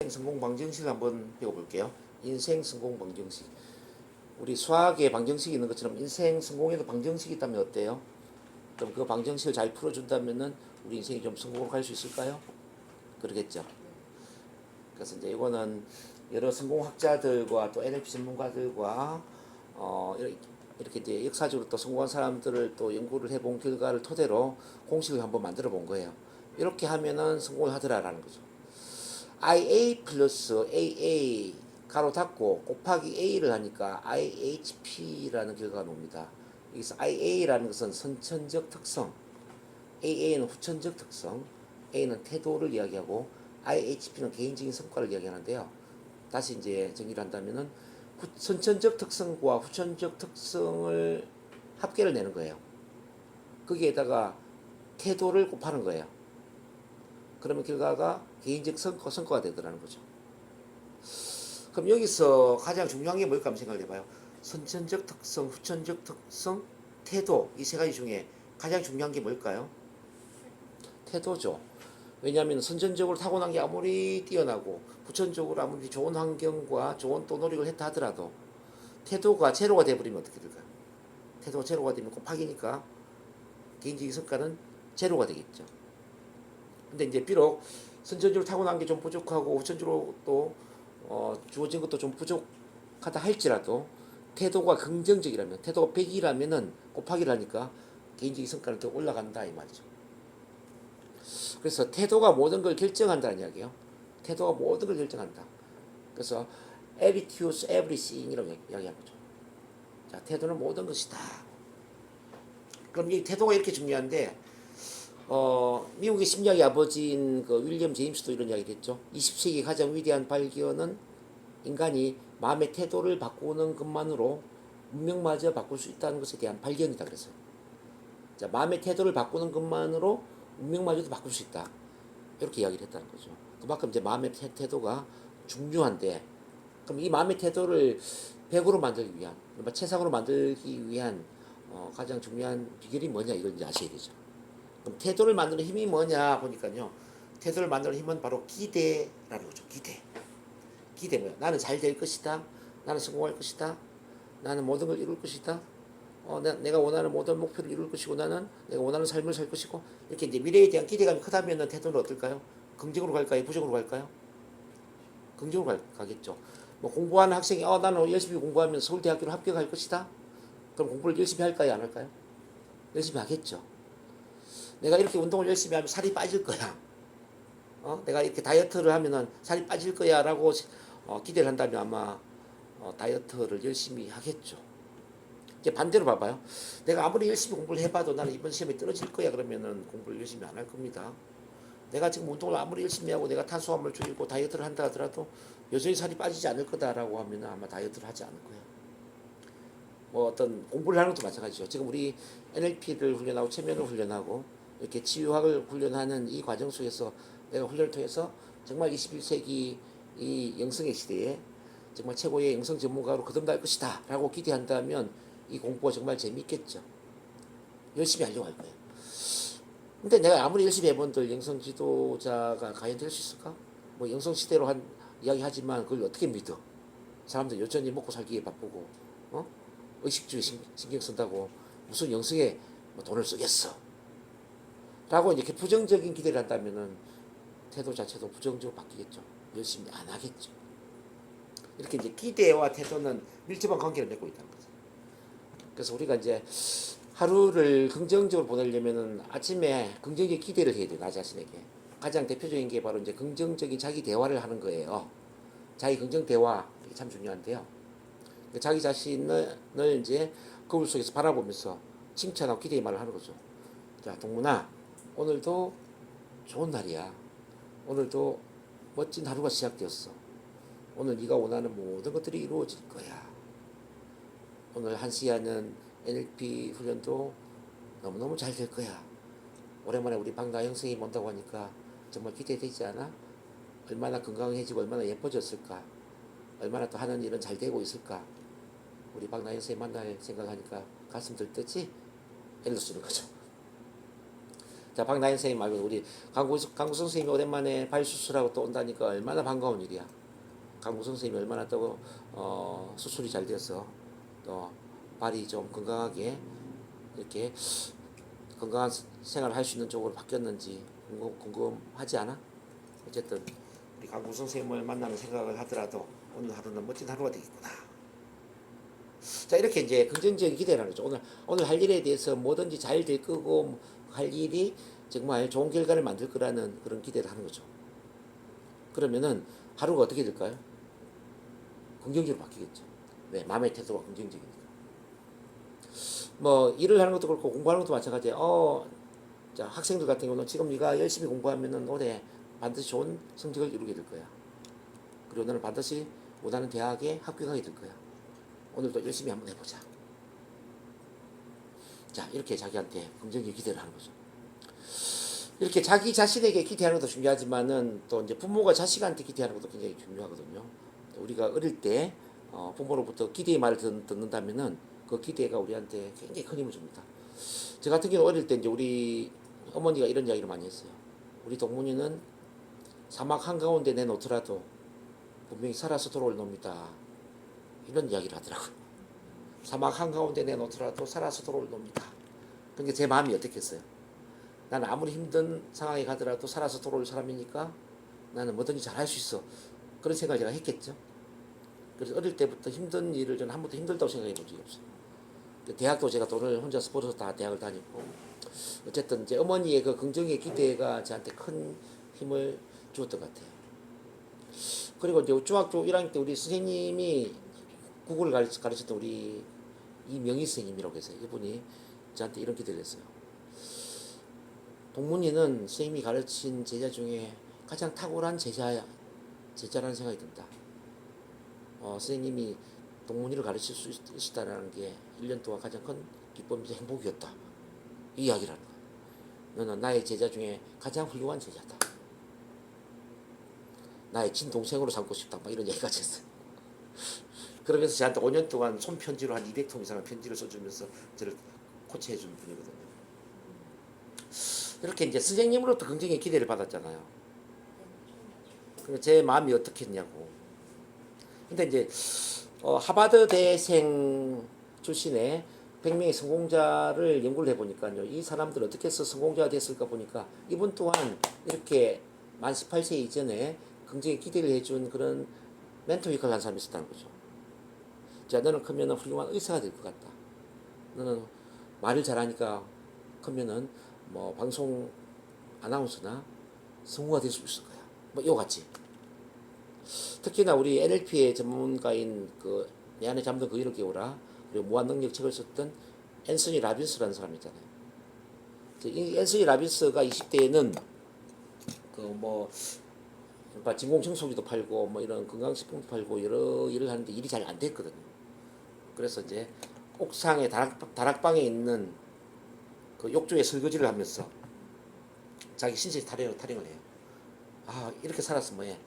성공 방정식을 한번 배워볼게요. 인생 성공 방정식. 우리 수학에 방정식이 있는 것처럼 인생 성공에도 방정식이 있다면 어때요? 그럼 그 방정식을 잘 풀어준다면은 우리 인생이 좀 성공을 할 수 있을까요? 그러겠죠. 그래서 이제 이거는 여러 성공학자들과 또 NLP 전문가들과 이렇게 이제 역사적으로 또 성공한 사람들을 또 연구를 해본 결과를 토대로 공식을 한번 만들어 본 거예요. 이렇게 하면은 성공을 하더라라는 거죠. IA 플러스 AA 가로 닫고 곱하기 A를 하니까 IHP라는 결과가 나옵니다. 여기서 IA라는 것은 선천적 특성, AA는 후천적 특성, A는 태도를 이야기하고 IHP는 개인적인 성과를 이야기하는데요. 다시 이제 정리를 한다면은 선천적 특성과 후천적 특성을 합계를 내는 거예요. 거기에다가 태도를 곱하는 거예요. 그러면 결과가 개인적 성과가 되더라는 거죠. 그럼 여기서 가장 중요한 게 뭘까 한번 생각을 해봐요. 선천적 특성, 후천적 특성, 태도, 이 세 가지 중에 가장 중요한 게 뭘까요? 태도죠. 왜냐하면 선천적으로 타고난 게 아무리 뛰어나고 후천적으로 아무리 좋은 환경과 좋은 또 노력을 했다 하더라도 태도가 제로가 돼버리면 어떻게 될까요? 태도가 제로가 되면 곱하기니까 개인적인 성과는 제로가 되겠죠. 근데 이제 비록 선천적으로 타고난 게 좀 부족하고 후천적으로 또 주어진 것도 좀 부족하다 할지라도 태도가 긍정적이라면, 태도가 100이라면은 곱하기를 하니까 개인적인 성과는 더 올라간다 이 말이죠. 그래서 태도가 모든 걸 결정한다는 이야기예요. 태도가 모든 걸 결정한다. 그래서 attitude's everything이라고 이야기하는 거죠. 자, 태도는 모든 것이다. 그럼 이 태도가 이렇게 중요한데 미국의 심리학의 아버지인 그 윌리엄 제임스도 이런 이야기를 했죠. 20세기 가장 위대한 발견은 인간이 마음의 태도를 바꾸는 것만으로 문명마저 바꿀 수 있다는 것에 대한 발견이다 그랬어요. 자, 마음의 태도를 바꾸는 것만으로 운명마저도 바꿀 수 있다. 이렇게 이야기를 했다는 거죠. 그만큼 이제 마음의 태도가 중요한데, 그럼 이 마음의 태도를 100으로 만들기 위한, 최상으로 만들기 위한 가장 중요한 비결이 뭐냐 이걸 이제 아셔야 되죠. 그럼 태도를 만드는 힘이 뭐냐 보니까요. 태도를 만드는 힘은 바로 기대라는 거죠. 기대 뭐야? 나는 잘 될 것이다. 나는 성공할 것이다. 나는 모든 걸 이룰 것이다. 내가 원하는 모든 목표를 이룰 것이고 나는 내가 원하는 삶을 살 것이고 이렇게 이제 미래에 대한 기대감이 크다면 태도는 어떨까요? 긍정으로 갈까요? 부정으로 갈까요? 긍정으로 가겠죠. 뭐 공부하는 학생이 나는 열심히 공부하면 서울대학교를 합격할 것이다. 그럼 공부를 열심히 할까요? 안 할까요? 열심히 하겠죠. 내가 이렇게 운동을 열심히 하면 살이 빠질 거야. 내가 이렇게 다이어트를 하면은 살이 빠질 거야라고 기대를 한다면 아마 다이어트를 열심히 하겠죠. 이제 반대로 봐봐요. 내가 아무리 열심히 공부를 해봐도 나는 이번 시험에 떨어질 거야 그러면은 공부를 열심히 안 할 겁니다. 내가 지금 운동을 아무리 열심히 하고 내가 탄수화물 줄이고 다이어트를 한다 하더라도 여전히 살이 빠지지 않을 거다라고 하면은 아마 다이어트를 하지 않을 거예요. 뭐 어떤 공부를 하는 것도 마찬가지죠. 지금 우리 NLP를 훈련하고 최면을 훈련하고 이렇게 치유학을 훈련하는 이 과정 속에서 내가 훈련을 통해서 정말 21세기 이 영성의 시대에 정말 최고의 영성 전문가로 거듭날 것이다 라고 기대한다면 이 공부가 정말 재밌겠죠. 열심히 하려고 할 거예요. 근데 내가 아무리 열심히 해본들 영성 지도자가 과연 될 수 있을까? 뭐 영성 시대로 한 이야기 하지만 그걸 어떻게 믿어? 사람들 여전히 먹고 살기에 바쁘고 의식주의 신경 쓴다고 무슨 영성에 뭐 돈을 쓰겠어? 라고 이렇게 부정적인 기대를 한다면은 태도 자체도 부정적으로 바뀌겠죠. 열심히 안 하겠죠. 이렇게 이제 기대와 태도는 밀접한 관계를 맺고 있다는 거죠. 그래서 우리가 이제 하루를 긍정적으로 보내려면은 아침에 긍정적 기대를 해야 돼요. 나 자신에게. 가장 대표적인 게 바로 이제 긍정적인 자기 대화를 하는 거예요. 자기 긍정 대화. 이게 참 중요한데요. 자기 자신을 이제 거울 속에서 바라보면서 칭찬하고 기대의 말을 하는 거죠. 자, 동문아, 오늘도 좋은 날이야. 오늘도 멋진 하루가 시작되었어. 오늘 네가 원하는 모든 것들이 이루어질 거야. 오늘 1시에 하는 NLP 훈련도 너무너무 잘 될 거야. 오랜만에 우리 박나영 선생님 온다고 하니까 정말 기대되지 않아? 얼마나 건강해지고 얼마나 예뻐졌을까? 얼마나 또 하는 일은 잘 되고 있을까? 우리 박나영 선생님 만날 생각하니까 가슴 들뜨지? 일러 쓰는 거죠. 자, 박나인 선생님 말고 우리 강구 선생님이 오랜만에 발 수술하고 또 온다니까 얼마나 반가운 일이야. 강구 선생님이 얼마나 또 수술이 잘 돼서 또 발이 좀 건강하게 이렇게 건강한 생활을 할 수 있는 쪽으로 바뀌었는지 궁금하지 않아? 어쨌든 우리 강구 선생님을 만나는 생각을 하더라도 오늘 하루는 멋진 하루가 되겠구나. 자, 이렇게 이제 긍정적인 기대를 하는 거죠. 오늘 할 일에 대해서 뭐든지 잘 될 거고 할 일이 정말 좋은 결과를 만들 거라는 그런 기대를 하는 거죠. 그러면은 하루가 어떻게 될까요? 긍정적으로 바뀌겠죠. 네, 마음의 태도가 긍정적이니까. 뭐 일을 하는 것도 그렇고 공부하는 것도 마찬가지예요. 자, 학생들 같은 경우는 지금 네가 열심히 공부하면은 올해 반드시 좋은 성적을 이루게 될 거야. 그리고 너는 반드시 원하는 대학에 합격하게 될 거야. 오늘도 열심히 한번 해보자. 자, 이렇게 자기한테 긍정적 기대를 하는 거죠. 이렇게 자기 자신에게 기대하는 것도 중요하지만은 또 이제 부모가 자식한테 기대하는 것도 굉장히 중요하거든요. 우리가 어릴 때 부모로부터 기대의 말을 듣는다면은 그 기대가 우리한테 굉장히 큰 힘을 줍니다. 저 같은 경우 어릴 때 이제 우리 어머니가 이런 이야기를 많이 했어요. 우리 동문이는 사막 한가운데 내놓더라도 분명히 살아서 돌아올 놈이다. 이런 이야기를 하더라고요. 사막 한가운데 내놓더라도 살아서 돌아올 놈이다. 그러니까 제 마음이 어떻겠어요? 나는 아무리 힘든 상황에 가더라도 살아서 돌아올 사람이니까 나는 뭐든지 잘할 수 있어. 그런 생각을 제가 했겠죠. 그래서 어릴 때부터 힘든 일을 저는 한 번도 힘들다고 생각해 본 적이 없어요. 대학도 제가 돈을 혼자서 벌어서 다 대학을 다녔고, 어쨌든 이제 어머니의 그 긍정의 기대가 저한테 큰 힘을 주었던 것 같아요. 그리고 이제 중학교 1학년 때 우리 선생님이 국어를 가르쳤던 우리 이명희 선생님이라고 계세요. 이분이 저한테 이런 기대를 했어요. 동문이는 선생님이 가르친 제자 중에 가장 탁월한 제자라는 생각이 든다. 선생님이 동문이를 가르칠 수 있다는 게 1년 동안 가장 큰 기쁨이자 행복이었다. 이 이야기를 하는 거야. 너는 나의 제자 중에 가장 훌륭한 제자다. 나의 친동생으로 삼고 싶다. 막 이런 얘기까지 했어요. 그러면서 저한테 5년 동안 손편지로 한 200통 이상의 편지를 써주면서 저를 코치해 준 분이거든요. 이렇게 이제 선생님으로부터 긍정의 기대를 받았잖아요. 그래서 제 마음이 어떻겠냐고. 근데 이제 하버드 대생 출신의 100명의 성공자를 연구를 해보니까요. 이 사람들 어떻게 해서 성공자가 됐을까 보니까 이분 또한 이렇게 만 18세 이전에 굉장히 기대를 해준 그런 멘토 역할을 한 사람이 있었다는 거죠. 자, 너는 크면 훌륭한 의사가 될 것 같다. 너는 말을 잘하니까 크면은 뭐 방송 아나운서나 성우가 될 수 있을 거야. 뭐 이와 같이. 특히나 우리 NLP의 전문가인 그 내 안에 잠든 그 일을 깨우라 그리고 무한능력 책을 썼던 앤서니 라빈스라는 사람이 있잖아요. 이 앤서니 라빈스가 20대에는 그 뭐 그러니까 진공청소기도 팔고 뭐 이런 건강식품도 팔고 여러 일을 하는데 일이 잘 안 됐거든요. 그래서 이제 옥상에 다락방에 있는 그 욕조에 설거지를 하면서 자기 신체 타령을 해요. 아, 이렇게 살았으면 뭐해?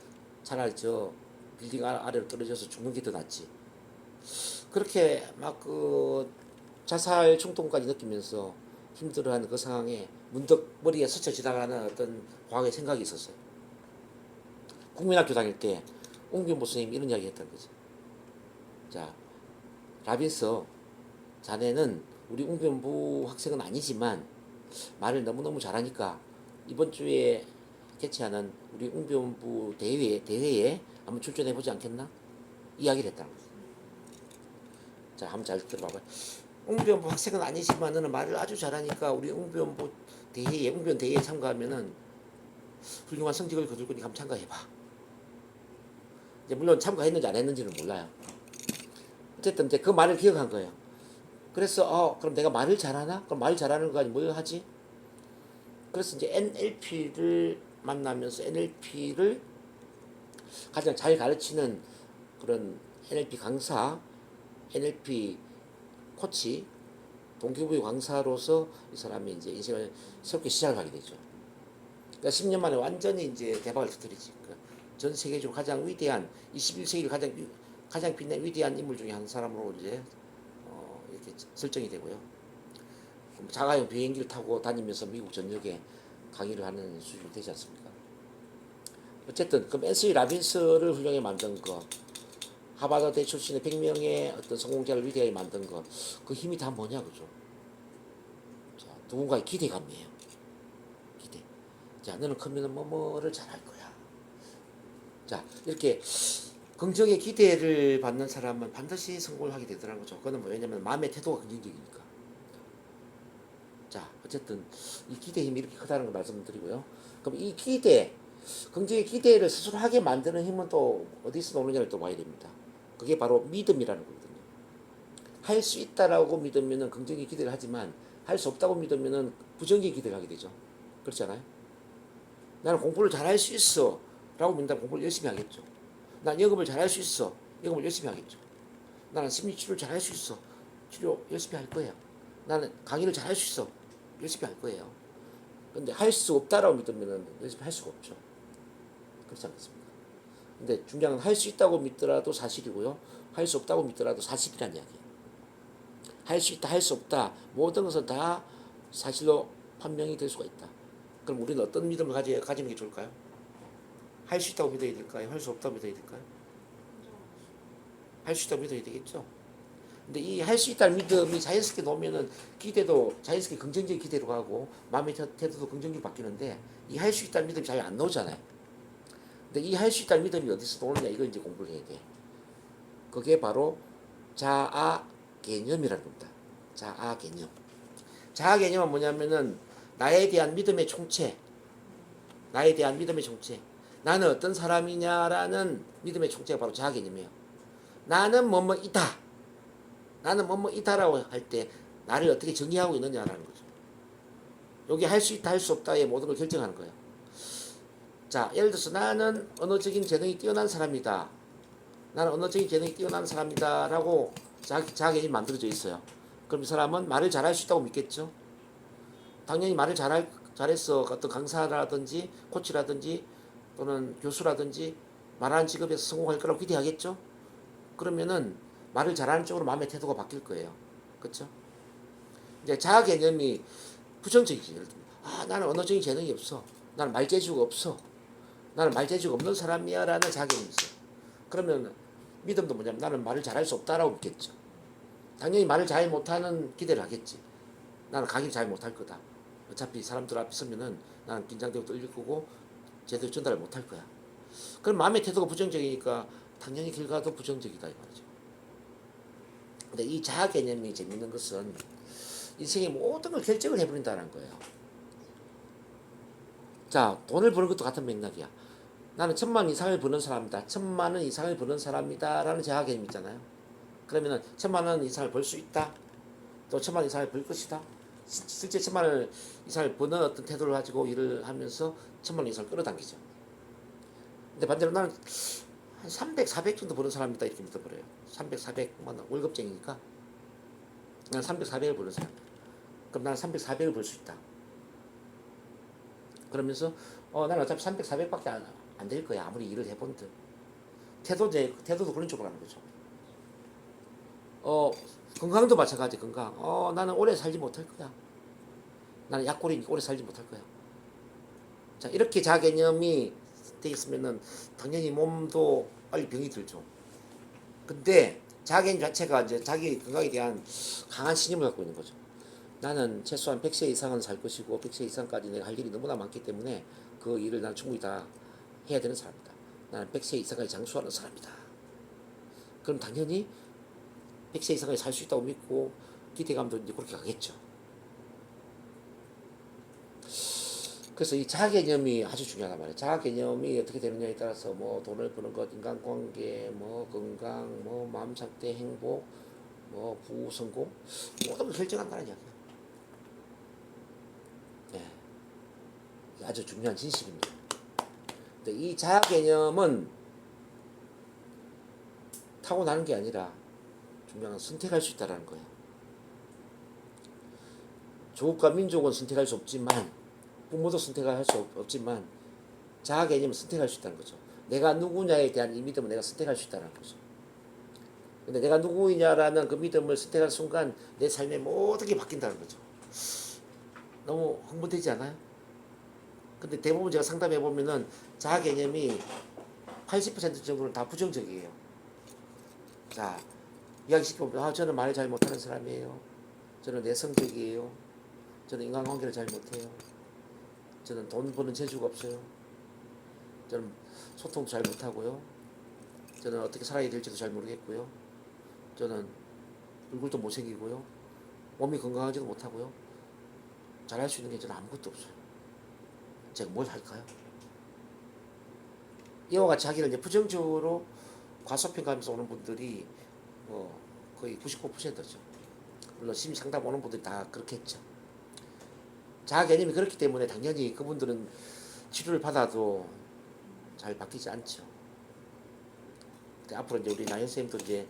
차라리 저 빌딩 아래로 떨어져서 죽는 게 더 낫지. 그렇게 막 그 자살 충동까지 느끼면서 힘들어하는 그 상황에 문득 머리에 스쳐 지나가는 어떤 과거의 생각이 있었어요. 국민학교 다닐 때 웅균보 선생님이 이런 이야기 했다는 거죠. 자, 라빈스, 자네는 우리 웅변부 학생은 아니지만 말을 너무너무 잘하니까 이번 주에 개최하는 우리 웅변부 대회에 한번 출전해보지 않겠나? 이야기를 했다는 거죠. 자, 한번 잘 들어봐봐요. 웅변부 학생은 아니지만 너는 말을 아주 잘하니까 우리 웅변부 웅변 대회에 참가하면은 훌륭한 성적을 거둘 거니까 한번 참가해봐. 이제 물론 참가했는지 안 했는지는 몰라요. 어쨌든 이제 그 말을 기억한 거예요. 그래서 그럼 내가 말을 잘하나? 그럼 말 잘하는 거 아니 뭘 하지? 그래서 이제 NLP를 만나면서 NLP를 가장 잘 가르치는 그런 NLP 강사, NLP 코치, 동기부여 강사로서 이 사람이 이제 인생을 새롭게 시작을 하게 되죠. 그러니까 10년 만에 완전히 이제 대박을 터뜨리지. 그러니까 전 세계적으로 가장 위대한 21세기를 가장 빛난 위대한 인물 중에 한 사람으로 이제 이렇게 설정이 되고요. 자가용 비행기를 타고 다니면서 미국 전역에 강의를 하는 수준이 되지 않습니까? 어쨌든 그럼 앤서니 라빈스를 훌륭하게 만든 거, 하버드대 출신의 100명의 어떤 성공자를 위대하게 만든 거, 그 힘이 다 뭐냐 그죠? 자, 누군가의 기대감이에요. 기대. 자, 너는 크면은 뭐를 잘할 거야. 자, 이렇게 긍정의 기대를 받는 사람은 반드시 성공을 하게 되더라는 거죠. 그거는 뭐 왜냐면 마음의 태도가 긍정적이니까. 자, 어쨌든 이 기대 힘이 이렇게 크다는 걸 말씀드리고요. 그럼 이 기대, 긍정의 기대를 스스로 하게 만드는 힘은 또 어디서 오느냐를 또 봐야 됩니다. 그게 바로 믿음이라는 거거든요. 할 수 있다라고 믿으면은 긍정의 기대를 하지만 할 수 없다고 믿으면은 부정적인 기대를 하게 되죠. 그렇지 않아요? 나는 공부를 잘할 수 있어 라고 믿는다면 공부를 열심히 하겠죠. 난 영업을 잘할 수 있어. 영업을 열심히 하겠죠. 나는 심리치료를 잘할 수 있어. 치료 열심히 할 거예요. 나는 강의를 잘할 수 있어. 열심히 할 거예요. 근데 할 수 없다라고 믿으면 열심히 할 수가 없죠. 그렇지 않겠습니까? 근데 중요한 건 할 수 있다고 믿더라도 사실이고요. 할 수 없다고 믿더라도 사실이란 이야기예요. 할 수 있다, 할 수 없다. 모든 것은 다 사실로 판명이 될 수가 있다. 그럼 우리는 어떤 믿음을 가지는 게 좋을까요? 할 수 있다고 믿어야 될까요? 할 수 없다고 믿어야 될까요? 할 수 있다고 믿어야 되겠죠. 근데 이 할 수 있다는 믿음이 자연스럽게 놓으면은 기대도 자연스럽게 긍정적인 기대로 가고 마음의 태도도 긍정적으로 바뀌는데 이 할 수 있다는 믿음이 잘 안 나오잖아요. 근데 이 할 수 있다는 믿음이 어디서 나오느냐 이걸 이제 공부를 해야 돼. 그게 바로 자아 개념이라는 겁니다. 자아 개념. 자아 개념은 뭐냐면은 나에 대한 믿음의 총체. 나에 대한 믿음의 총체. 나는 어떤 사람이냐라는 믿음의 총체가 바로 자아 개념이에요. 나는 뭐뭐이다. 나는 뭐뭐이다라고 할 때 나를 어떻게 정의하고 있느냐라는 거죠. 여기 할 수 있다 할 수 없다의 모든 걸 결정하는 거예요. 자, 예를 들어서 나는 언어적인 재능이 뛰어난 사람이다. 나는 언어적인 재능이 뛰어난 사람이다 라고 자아 개념이 만들어져 있어요. 그럼 이 사람은 말을 잘할 수 있다고 믿겠죠. 당연히 말을 잘해서 어떤 강사라든지 코치라든지 또는 교수라든지 말하는 직업에서 성공할 거라고 기대하겠죠. 그러면은 말을 잘하는 쪽으로 마음의 태도가 바뀔 거예요. 그렇죠? 이제 자아 개념이 부정적이지. 예를 들면 나는 언어적인 재능이 없어. 나는 말재주가 없어. 나는 말재주가 없는 사람이야 라는 자아 개념이 있어요. 그러면 믿음도 뭐냐면 나는 말을 잘할 수 없다라고 믿겠죠. 당연히 말을 잘 못하는 기대를 하겠지. 나는 강의를 잘 못할 거다. 어차피 사람들 앞에 서면은 나는 긴장되고 떨릴 거고 제대로 전달을 못할 거야. 그럼 마음의 태도가 부정적이니까 당연히 결과도 부정적이다 이 말이죠. 근데 이 자아 개념이 재밌는 것은 인생의 모든 걸 결정을 해버린다는 거예요. 자, 돈을 버는 것도 같은 맥락이야. 나는 1,000만 이상을 버는 사람이다. 1,000만 원 이상을 버는 사람이다. 라는 자아 개념 있잖아요. 그러면은 1,000만 원 이상을 벌 수 있다. 또 1,000만 원 이상을 벌 것이다. 실제 1,000만 원 이상을 버는 어떤 태도를 가지고 일을 하면서 1,000만 원 이상을 끌어당기죠. 근데 반대로 나는 한 300, 400 정도 버는 사람이다. 이렇게 믿어버려요. 300, 400만 원 월급쟁이니까 난 300, 400을 버는 사람. 그럼 나는 300, 400을 벌 수 있다. 그러면서 나는 어차피 300, 400밖에 안 될 거야. 아무리 일을 해본들. 태도도 그런 쪽으로 가는 거죠. 건강도 마찬가지. 건강. 나는 오래 살지 못할 거야. 나는 약골이니까 오래 살지 못할 거야. 자, 이렇게 자아 개념이 돼 있으면은 당연히 몸도 빨리 병이 들죠. 근데 자아 개념 자체가 이제 자기 건강에 대한 강한 신념을 갖고 있는 거죠. 나는 최소한 100세 이상은 살 것이고 100세 이상까지 내가 할 일이 너무나 많기 때문에 그 일을 난 충분히 다 해야 되는 사람이다. 나는 100세 이상까지 장수하는 사람이다. 그럼 당연히 100세 이상까지 살 수 있다고 믿고 기대감도 이제 그렇게 가겠죠. 그래서 이 자아 개념이 아주 중요하단 말이에요. 자아 개념이 어떻게 되느냐에 따라서 뭐 돈을 버는 것, 인간관계, 뭐 건강, 뭐 마음 상태, 행복, 뭐 부부 성공 모든 걸 결정한다는 이야기예요. 네. 아주 중요한 진실입니다. 근데 이 자아 개념은 타고나는 게 아니라 중요한 건 선택할 수 있다는 거예요. 조국과 민족은 선택할 수 없지만 부모도 선택할 수 없지만 자아 개념은 선택할 수 있다는 거죠. 내가 누구냐에 대한 이 믿음은 내가 선택할 수 있다는 거죠. 근데 내가 누구냐라는 그 믿음을 선택한 순간 내 삶의 모든 게 바뀐다는 거죠. 너무 흥분되지 않아요? 근데 대부분 제가 상담해 보면은 자아 개념이 80% 정도는 다 부정적이에요. 자, 이야기시켜보면 저는 말을 잘 못하는 사람이에요. 저는 내성적이에요. 저는 인간관계를 잘 못해요. 저는 돈 버는 재주가 없어요. 저는 소통도 잘 못하고요. 저는 어떻게 살아야 될지도 잘 모르겠고요. 저는 얼굴도 못생기고요. 몸이 건강하지도 못하고요. 잘할 수 있는 게 저는 아무것도 없어요. 제가 뭘 할까요? 이와 같이 자기를 이제 부정적으로 과소평가하면서 오는 분들이 거의 99%죠. 물론 심리 상담 오는 분들이 다 그렇게 했죠. 자아 개념이 그렇기 때문에 당연히 그분들은 치료를 받아도 잘 바뀌지 않죠. 앞으로 이제 우리 나연 선생님도 이제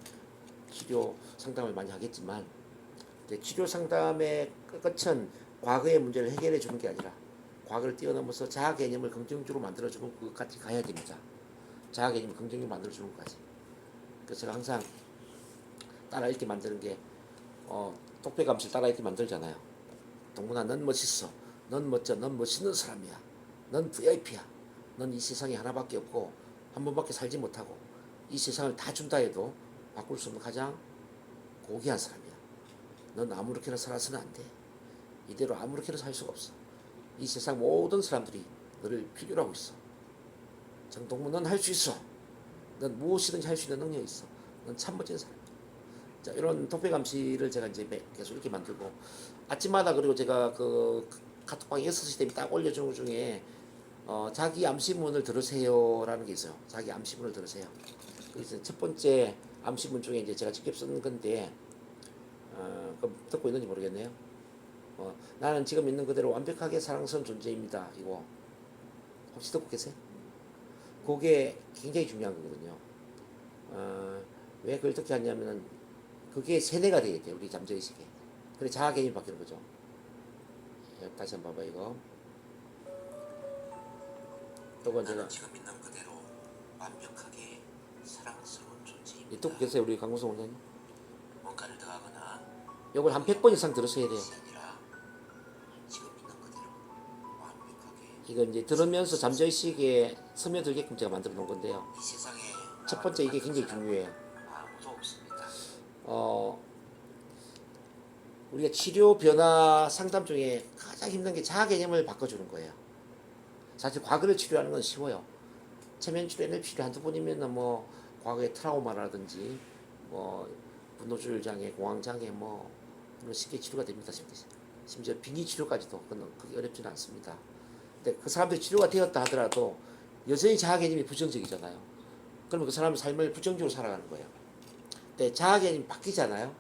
치료 상담을 많이 하겠지만, 이제 치료 상담의 끝은 과거의 문제를 해결해 주는 게 아니라 과거를 뛰어넘어서 자아 개념을 긍정적으로 만들어주는 것까지 가야 됩니다. 자아 개념을 긍정적으로 만들어주는 것까지. 그래서 제가 항상 따라 읽게 만드는 게 똑배감실 따라 읽게 만들잖아요. 동문아, 넌 멋있어. 넌 멋져. 넌 멋있는 사람이야. 넌 VIP야. 넌 이 세상에 하나밖에 없고 한 번밖에 살지 못하고 이 세상을 다 준다 해도 바꿀 수 없는 가장 고귀한 사람이야. 넌 아무렇게나 살아서는 안 돼. 이대로 아무렇게나 살 수가 없어. 이 세상 모든 사람들이 너를 필요로 하고 있어. 정동문, 넌 할 수 있어. 넌 무엇이든지 할 수 있는 능력이 있어. 넌 참 멋진 사람이야. 자, 이런 독배감시를 제가 이제 계속 이렇게 만들고, 아침마다, 그리고 제가 그 카톡방에 6시 되면 딱 올려주는 것 중에 자기 암시문을 들으세요라는 게 있어요. 자기 암시문을 들으세요. 그래서 첫 번째 암시문 중에 이제 제가 직접 쓴 건데, 듣고 있는지 모르겠네요. 나는 지금 있는 그대로 완벽하게 사랑스러운 존재입니다. 이거 혹시 듣고 계세요? 그게 굉장히 중요한 거거든요. 왜 그걸 듣게 하냐면은 그게 세뇌가 되겠대요. 우리 잠재의식에. 그래 자아 개념이 바뀌는 거죠. 다시 한번 봐봐 이거. 이건 제가 지금 있는 그대로 완벽하게 사랑스러운 존재입니다. 듣고 계세요 우리 강구성 원장님? 뭔가를 더하거나 이걸 한 100번 이상 들으셔야 돼요. 아니라 지금 있는 그대로 완벽하게 이거 이제 들으면서 잠재의식에 스며들게끔 제가 만들어 놓은 건데요. 이 세상에 첫 번째 이게 굉장히 중요해요. 아무도 없습니다. 우리가 치료 변화 상담 중에 가장 힘든 게 자아 개념을 바꿔주는 거예요. 사실 과거를 치료하는 건 쉬워요. 체면 치료, NLP 한두 번이면 뭐 과거의 트라우마라든지 뭐 분노조절 장애, 공황 장애 뭐 그런 쉽게 치료가 됩니다. 심지어 빙의 치료까지도 그게 어렵지는 않습니다. 근데 그 사람들이 치료가 되었다 하더라도 여전히 자아 개념이 부정적이잖아요. 그러면 그 사람은 삶을 부정적으로 살아가는 거예요. 근데 자아 개념이 바뀌잖아요.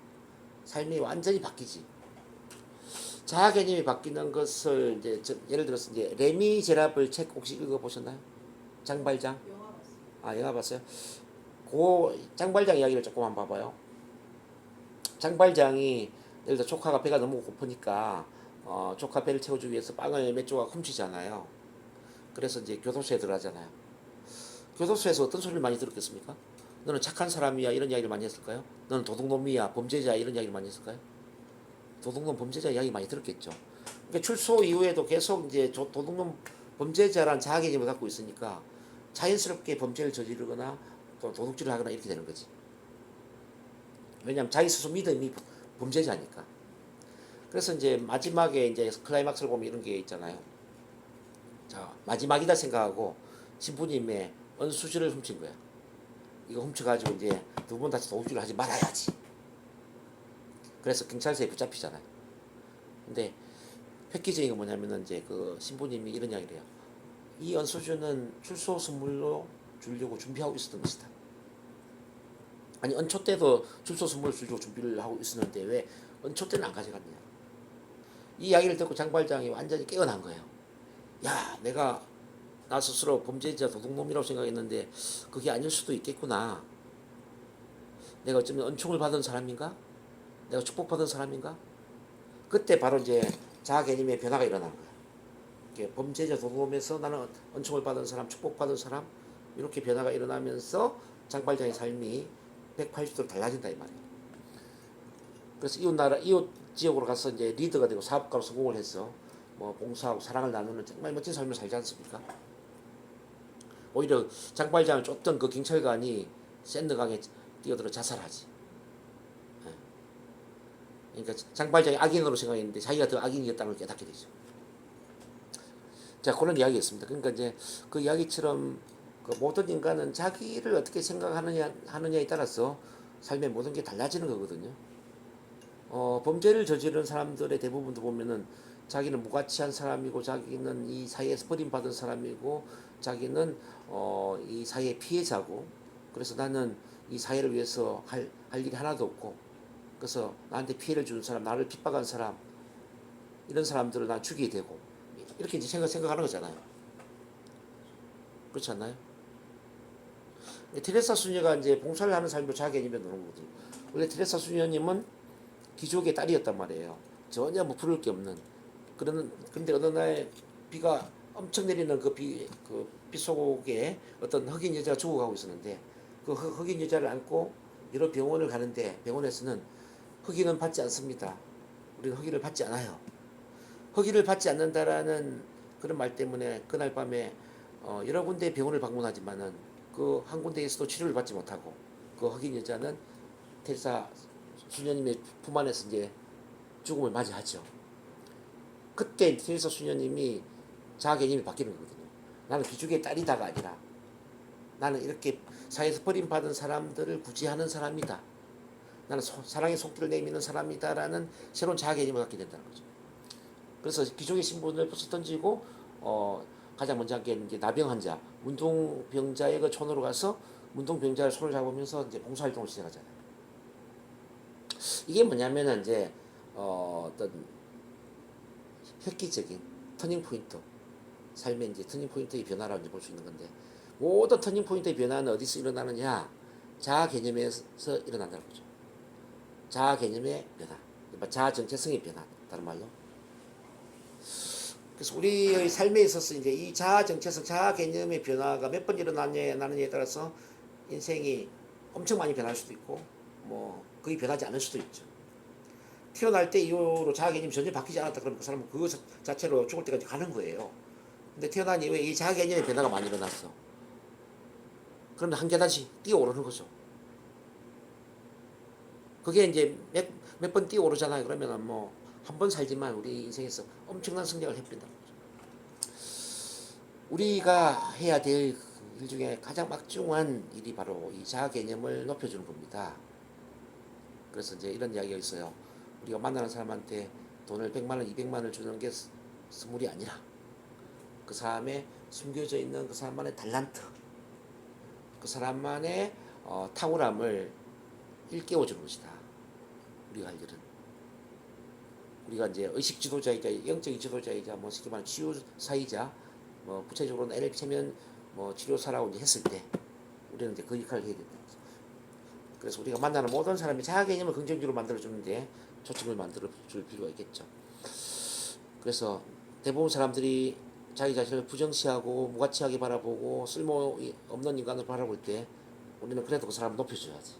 삶이 완전히 바뀌지. 자아 개념이 바뀌는 것을 이제 예를 들어서 이제 레미제라블 책 혹시 읽어보셨나요? 장발장? 영화 봤어요. 아, 영화 봤어요? 그 장발장 이야기를 조금 한번 봐봐요. 장발장이 예를 들어 조카가 배가 너무 고프니까 조카 배를 채워주기 위해서 빵을 몇 조각 훔치잖아요. 그래서 이제 교도소에 들어가잖아요. 교도소에서 어떤 소리를 많이 들었겠습니까? 너는 착한 사람이야 이런 이야기를 많이 했을까요? 너는 도둑놈이야 범죄자 이런 이야기를 많이 했을까요? 도둑놈 범죄자 이야기 많이 들었겠죠. 그러니까 출소 이후에도 계속 이제 도둑놈 범죄자란 자아 개념을 갖고 있으니까 자연스럽게 범죄를 저지르거나 또 도둑질을 하거나 이렇게 되는 거지. 왜냐하면 자기 스스로 믿음이 범죄자니까. 그래서 이제 마지막에 이제 클라이막스를 보면 이런 게 있잖아요. 자, 마지막이다 생각하고 신부님의 은수저를 훔친 거야. 이거 훔쳐가지고 이제 두 번 다시 도둑질을 하지 말아야지. 그래서 경찰서에 붙잡히잖아요. 근데 획기적인 건 뭐냐면은 이제 그 신부님이 이런 이야기를 해요. 이 은수저는 출소 선물로 주려고 준비하고 있었던 것이다. 아니 은초 때도 출소 선물을 주려고 준비를 하고 있었는데 왜 은초 때는 안 가져갔냐. 이 이야기를 듣고 장발장이 완전히 깨어난 거예요. 야, 내가 나 스스로 범죄자 도둑놈이라고 생각했는데 그게 아닐 수도 있겠구나. 내가 어쩌면 은총을 받은 사람인가? 내가 축복받은 사람인가? 그때 바로 이제 자아 개념의 변화가 일어나는 거야. 범죄자 도둑놈에서 나는 은총을 받은 사람, 축복받은 사람 이렇게 변화가 일어나면서 장발장의 삶이 180도로 달라진다 이 말이에요. 그래서 이웃 지역으로 가서 이제 리더가 되고 사업가로 성공을 했어. 뭐 봉사하고 사랑을 나누는 정말 멋진 삶을 살지 않습니까? 오히려 장발장을 쫓던 그 경찰관이 샌드강에 뛰어들어 자살하지. 예. 그러니까 장발장이 악인으로 생각했는데 자기가 더 악인이었다는 걸 깨닫게 되죠. 자, 그런 이야기였습니다. 그러니까 이제 그 이야기처럼 그 모든 인간은 자기를 어떻게 생각하느냐에 따라서 삶의 모든 게 달라지는 거거든요. 범죄를 저지른 사람들의 대부분도 보면은 자기는 무가치한 사람이고 자기는 이 사회에서 버림받은 사람이고 자기는 이 사회의 피해자고 그래서 나는 이 사회를 위해서 할 일이 하나도 없고 그래서 나한테 피해를 주는 사람, 나를 핍박한 사람 이런 사람들을 난 죽이게 되고 이렇게 이제 생각하는 거잖아요. 그렇지 않나요? 테레사 수녀가 이제 봉사를 하는 삶으로 자기 개념에 놓는 거거든요. 원래 테레사 수녀님은 귀족의 딸이었단 말이에요. 전혀 뭐 부를 게 없는. 그런데 어느 날 비가 엄청 내리는 그 빗속에 어떤 흑인 여자가 죽어가고 있었는데 그 흑인 여자를 안고 여러 병원을 가는데 병원에서는 흑인은 받지 않습니다. 우리는 흑인을 받지 않아요. 흑인을 받지 않는다라는 그런 말 때문에 그날 밤에 여러 군데 병원을 방문하지만은 그 한 군데에서도 치료를 받지 못하고 그 흑인 여자는 테레사 수녀님의 품 안에서 이제 죽음을 맞이하죠. 그때 테레사 수녀님이 자아 개념이 바뀌는 거거든요. 나는 귀족의 딸이다가 아니라 나는 이렇게 사회에서 버림받은 사람들을 구제하는 사람이다. 나는 사랑의 손길을 내미는 사람이다라는 새로운 자아 개념을 갖게 된다는 거죠. 그래서 귀족의 신분을 부숴 던지고 가장 먼저 한 게 이제 나병 환자, 문둥병자의 그 촌으로 가서 문둥병자의 손을 잡으면서 이제 봉사활동을 시작하잖아요. 이게 뭐냐면은 이제 어떤 획기적인 터닝 포인트, 삶의 이제 터닝 포인트의 변화라고 이제 볼 수 있는 건데 모든 터닝 포인트의 변화는 어디서 일어나느냐? 자아 개념에서 일어난다는 거죠. 자아 개념의 변화, 자아 정체성의 변화, 다른 말로. 그래서 우리의 삶에 있어서 이제 이 자아 정체성, 자아 개념의 변화가 몇 번 일어나느냐에 따라서 인생이 엄청 많이 변할 수도 있고, 뭐 거의 변하지 않을 수도 있죠. 태어날 때 이후로 자아 개념이 전혀 바뀌지 않았다 그러면 그 사람은 그거 자체로 죽을 때까지 가는 거예요. 근데 태어난 이후에 이 자아 개념의 변화가 많이 일어났어. 그러면 한 계단씩 뛰어오르는 거죠. 그게 이제 몇 번 뛰어오르잖아요. 그러면 뭐 한 번 살지만 우리 인생에서 엄청난 성장을 해버린다는 거죠. 우리가 해야 될 일 중에 가장 막중한 일이 바로 이 자아 개념을 높여주는 겁니다. 그래서 이제 이런 이야기가 있어요. 우리가 만나는 사람한테 돈을 100만 원, 200만 원을 주는 게 스물이 아니라 그 사람의 숨겨져 있는 그 사람만의 달란트, 그 사람만의 탁월함을 일깨워주는 것이다. 우리가 할 일은. 우리가 이제 의식 지도자이자 영적인 지도자이자 뭐 쉽게 말하면 치유사이자 뭐 구체적으로는 NLP 체면 뭐 치료사라고 이제 했을 때 우리는 이제 그 역할을 해야 된다. 그래서 우리가 만나는 모든 사람이 자아 개념을 긍정적으로 만들어주는데 초점을 만들어줄 필요가 있겠죠. 그래서 대부분 사람들이 자기 자신을 부정시하고 무가치하게 바라보고 쓸모없는 인간을 바라볼 때 우리는 그래도 그 사람을 높여줘야지.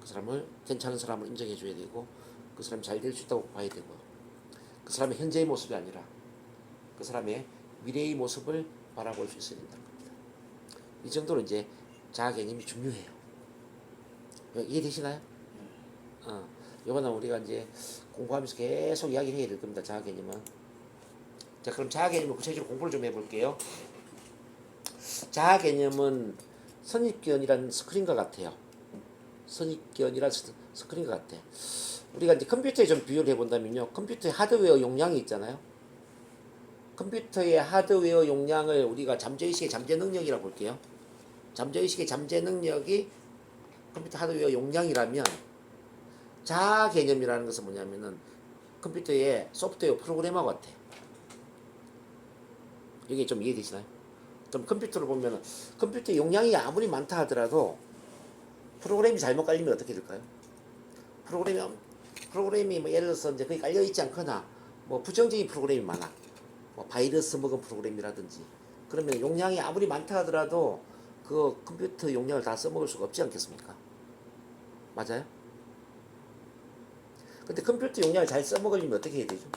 그 사람을 괜찮은 사람을 인정해줘야 되고 그 사람이 잘 될 수 있다고 봐야 되고 그 사람의 현재의 모습이 아니라 그 사람의 미래의 모습을 바라볼 수 있어야 된다는 겁니다. 이 정도로 이제 자아 개념이 중요해요. 이해되시나요? 이거는 우리가 이제 공부하면서 계속 이야기를 해야 될 겁니다. 자아 개념은. 자, 그럼 자아 개념을 구체적으로 공부를 좀 해볼게요. 자아 개념은 선입견이라는 스크린과 같아요. 선입견이라는 스크린과 같아. 우리가 이제 컴퓨터에 좀 비유를 해본다면요. 컴퓨터의 하드웨어 용량이 있잖아요. 컴퓨터의 하드웨어 용량을 우리가 잠재의식의 잠재 능력이라고 볼게요. 잠재의식의 잠재 능력이 컴퓨터 하드웨어 용량이라면 자아 개념이라는 것은 뭐냐면은 컴퓨터의 소프트웨어 프로그래머 같아. 이게 좀 이해되시나요? 좀 컴퓨터를 보면은 컴퓨터 용량이 아무리 많다 하더라도 프로그램이 잘못 깔리면 어떻게 될까요? 프로그램이 뭐 예를 들어서 이제 거기 깔려 있지 않거나 뭐 부정적인 프로그램이 많아. 뭐 바이러스 먹은 프로그램이라든지 그러면 용량이 아무리 많다 하더라도 그 컴퓨터 용량을 다 써먹을 수가 없지 않겠습니까? 맞아요? 근데 컴퓨터 용량을 잘 써먹으려면 어떻게 해야 되죠?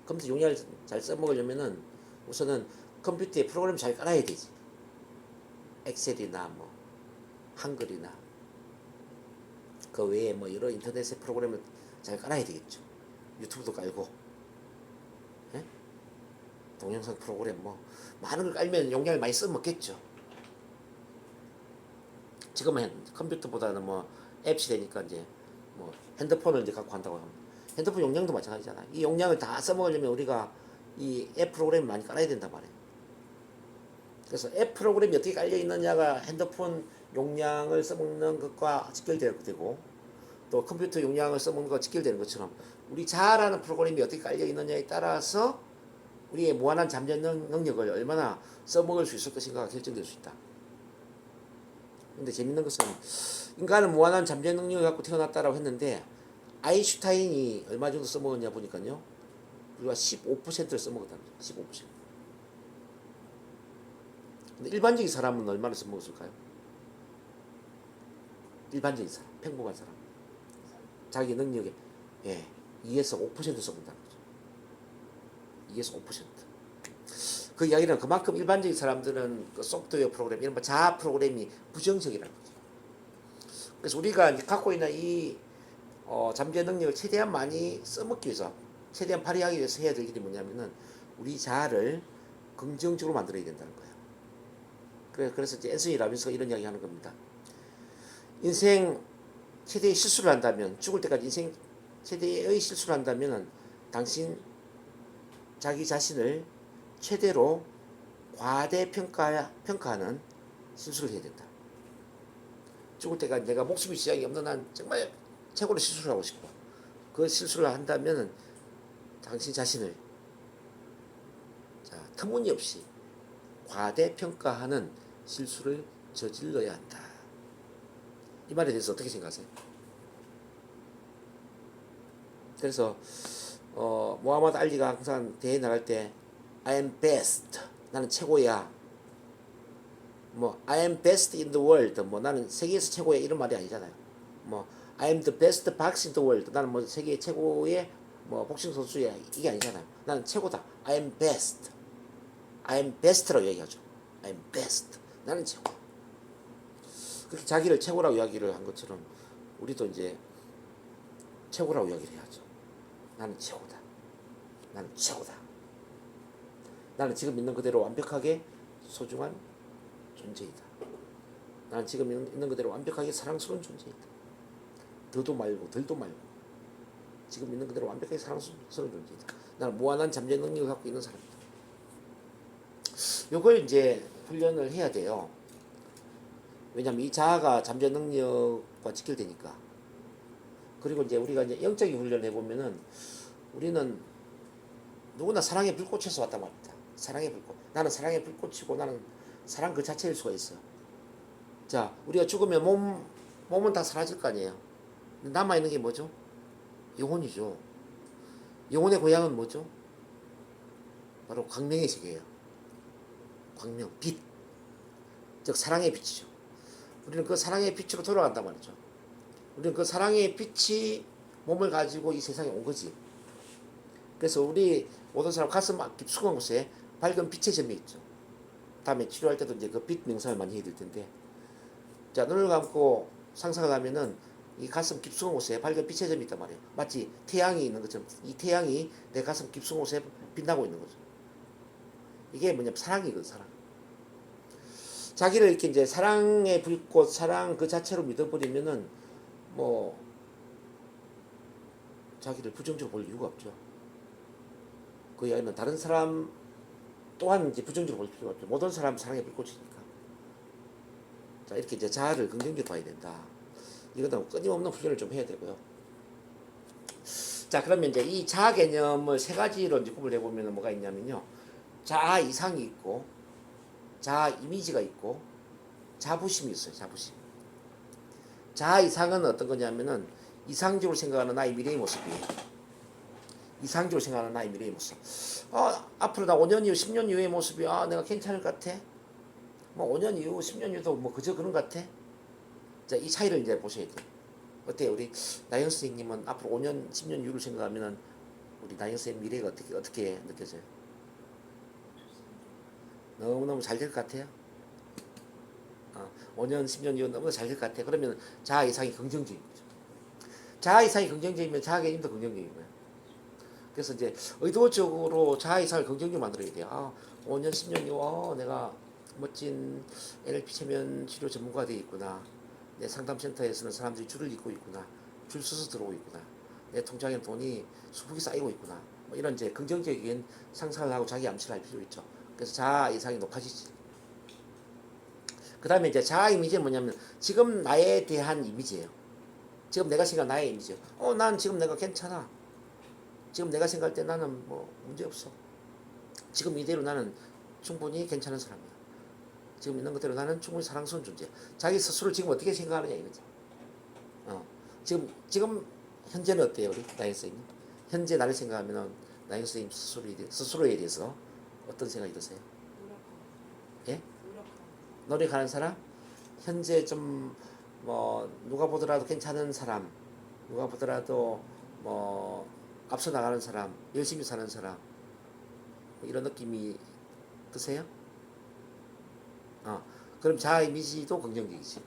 컴퓨터 용량을 잘 써먹으려면은 우선은 컴퓨터에 프로그램 잘 깔아야 되지. 엑셀이나 뭐 한글이나 그 외에 뭐 여러 인터넷의 프로그램을 잘 깔아야 되겠죠. 유튜브도 깔고, 예? 동영상 프로그램 뭐 많은 걸 깔면 용량을 많이 써먹겠죠. 지금은 컴퓨터보다는 뭐 앱 시대니까 이제 뭐 핸드폰을 이제 갖고 한다고 하면 핸드폰 용량도 마찬가지잖아. 이 용량을 다 써먹으려면 우리가 이 앱 프로그램 많이 깔아야 된단 말이에요. 그래서 앱 프로그램이 어떻게 깔려 있느냐가 핸드폰 용량을 써먹는 것과 직결되고 또 컴퓨터 용량을 써먹는 것과 직결되는 것처럼 우리 자아라는 프로그램이 어떻게 깔려 있느냐에 따라서 우리의 무한한 잠재 능력을 얼마나 써먹을 수 있을 것인가가 결정될 수 있다. 근데 재밌는 것은 인간은 무한한 잠재 능력을 갖고 태어났다라고 했는데 아인슈타인이 얼마 정도 써먹었냐 보니까요. 우리가 15%를 써먹었다는 거죠. 15%. 근데 일반적인 사람은 얼마나 써먹었을까요? 일반적인 사람, 평범한 사람. 자기 능력에 2에서 5% 써먹는다는 거죠. 2에서 5%. 그 이야기는 그만큼 일반적인 사람들은 그 소프트웨어 프로그램, 이런 자아 프로그램이 부정적이라는 거죠. 그래서 우리가 이제 갖고 있는 이 잠재 능력을 최대한 많이 써먹기 위해서, 최대한 발휘하기 위해서 해야 될 일이 뭐냐면은 우리 자아를 긍정적으로 만들어야 된다는 거예요. 그래서 이제 앤서니 라빈스가 이런 이야기 하는 겁니다. 인생 최대의 실수를 한다면, 죽을 때까지 인생 최대의 실수를 한다면 당신 자기 자신을 최대로 과대평가하는 실수를 해야 된다. 죽을 때까지 내가 목숨이 지장이 없는 한 정말 최고로 실수를 하고 싶고, 그 실수를 한다면 당신 자신을 터무니없이 과대평가하는 실수를 저질러야 한다. 이 말에 대해서 어떻게 생각하세요? 그래서 모하마드 알리가 항상 대회 나갈 때 I am best, 나는 최고야, 뭐 I am best in the world, 뭐 나는 세계에서 최고야, 이런 말이 아니잖아요. 뭐 I am the best boxer in the world, 나는 뭐 세계 최고의 뭐 복싱 선수야, 이게 아니잖아요. 나는 최고다. I am best. I am best라고 얘기하죠. I am best. 나는 최고. 그렇게 자기를 최고라고 이야기를 한 것처럼 우리도 이제 최고라고 이야기를 해야죠. 나는 최고다. 나는 최고다. 나는 지금 있는 그대로 완벽하게 소중한 존재이다. 나는 지금 있는 그대로 완벽하게 사랑스러운 존재이다. 더도 말고 덜도 말고 지금 있는 그대로 완벽하게 사랑스러운 존재이다. 나는 무한한 잠재 능력을 갖고 있는 사람이다. 요걸 이제 훈련을 해야 돼요. 왜냐하면 이 자아가 잠재 능력과 직결되니까. 그리고 이제 우리가 이제 영적인 훈련을 해보면은 우리는 누구나 사랑의 불꽃에서 왔단 말입니다. 사랑의 불꽃. 나는 사랑의 불꽃이고 나는 사랑 그 자체일 수가 있어요. 자, 우리가 죽으면 몸은 다 사라질 거 아니에요. 남아있는 게 뭐죠? 영혼이죠. 영혼의 고향은 뭐죠? 바로 광명의 세계예요. 광명, 빛. 즉 사랑의 빛이죠. 우리는 그 사랑의 빛으로 돌아간단 말이죠. 우리는 그 사랑의 빛이 몸을 가지고 이 세상에 온 거지. 그래서 우리 모든 사람 가슴 깊숙한 곳에 밝은 빛의 점이 있죠. 다음에 치료할 때도 이제 그 빛 명상을 많이 해야 될 텐데, 자, 눈을 감고 상상을 하면은 이 가슴 깊숙한 곳에 밝은 빛의 점이 있단 말이에요. 마치 태양이 있는 것처럼 이 태양이 내 가슴 깊숙한 곳에 빛나고 있는 거죠. 이게 뭐냐면 사랑이거든, 사랑. 자기를 이렇게 이제 사랑의 불꽃, 사랑 그 자체로 믿어버리면은 뭐 자기를 부정적으로 볼 이유가 없죠. 그 이야기는 다른 사람 또한 이제 부정적으로 볼 필요가 없죠. 모든 사람 사랑의 불꽃이니까. 자, 이렇게 이제 자아를 긍정적으로 봐야 된다. 이거는 끊임없는 훈련을 좀 해야 되고요. 자, 그러면 이제 이 자아 개념을 세 가지로 이제 구분해 보면 뭐가 있냐면요. 자아 이상이 있고, 자아 이미지가 있고, 자부심이 있어요. 자부심. 자아 이상은 어떤 거냐면은 이상적으로 생각하는 나의 미래의 모습이에요. 이상적으로 생각하는 나의 미래의 모습. 앞으로 나 5년 이후, 10년 이후의 모습이 내가 괜찮을 것 같아. 뭐 5년 이후, 10년 이후도 뭐 그저 그런 것 같아. 자, 이 차이를 이제 보셔야 돼요. 어때요? 우리 나영 선생님은 앞으로 5년, 10년 이후를 생각하면은 우리 나영 쌤 미래가 어떻게 느껴져요? 너무너무 잘 될 것 같아요. 5년, 10년 이후 너무 잘 될 것 같아. 그러면 자아 이상이 긍정적인 거죠. 자아 이상이 긍정적이면 자아 개념도 긍정적인 거예요. 그래서 이제 의도적으로 자아 이상을 긍정적으로 만들어야 돼요. 5년, 10년 이후 내가 멋진 NLP 최면 치료 전문가가 되어 있구나. 내 상담센터에서는 사람들이 줄을 잇고 있구나. 줄 서서 들어오고 있구나. 내 통장에 돈이 수북이 쌓이고 있구나. 뭐 이런 이제 긍정적인 상상을 하고 자기 암시를 할 필요 있죠. 그래서 자아 이상이 높아지지. 그 다음에 이제 자아 이미지는 뭐냐면 지금 나에 대한 이미지예요. 지금 내가 생각한 나의 이미지예요. 난 지금 내가 괜찮아. 지금 내가 생각할 때 나는 뭐 문제 없어. 지금 이대로 나는 충분히 괜찮은 사람이야. 지금 있는 것대로 나는 충분히 사랑스러운 존재야. 자기 스스로 지금 어떻게 생각하느냐 이거죠. 지금 현재는 어때요, 우리 나영 선생님? 현재 나를 생각하면은 나영 선생님 스스로에 대해서 어떤 생각이 드세요? 예? 노력하는 사람? 현재 좀 뭐 누가 보더라도 괜찮은 사람, 누가 보더라도 뭐 앞서 나가는 사람, 열심히 사는 사람, 뭐 이런 느낌이 드세요? 그럼 자아 이미지도 긍정적이지.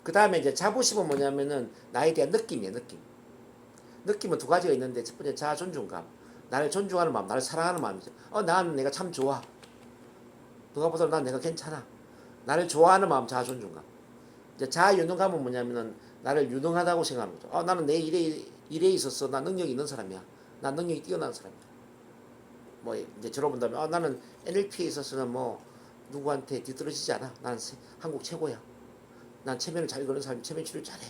그 다음에 이제 자부심은 뭐냐면은 나에 대한 느낌이에요, 느낌. 느낌은 두 가지가 있는데 첫 번째 자아 존중감. 나를 존중하는 마음, 나를 사랑하는 마음이죠. 나는 내가 참 좋아. 누가 보더라도 난 내가 괜찮아. 나를 좋아하는 마음, 자아 존중감. 이제 자아 유능감은 뭐냐면은 나를 유능하다고 생각하는 거죠. 나는 내 일에 있어서 나 능력이 있는 사람이야. 난 능력이 뛰어난 사람이야. 뭐 이제 저로 본다면 나는 NLP에 있어서는 뭐 누구한테 뒤떨어지지 않아. 나는 한국 최고야. 난 체면을 잘 거는 사람이 체면 치료를 잘해.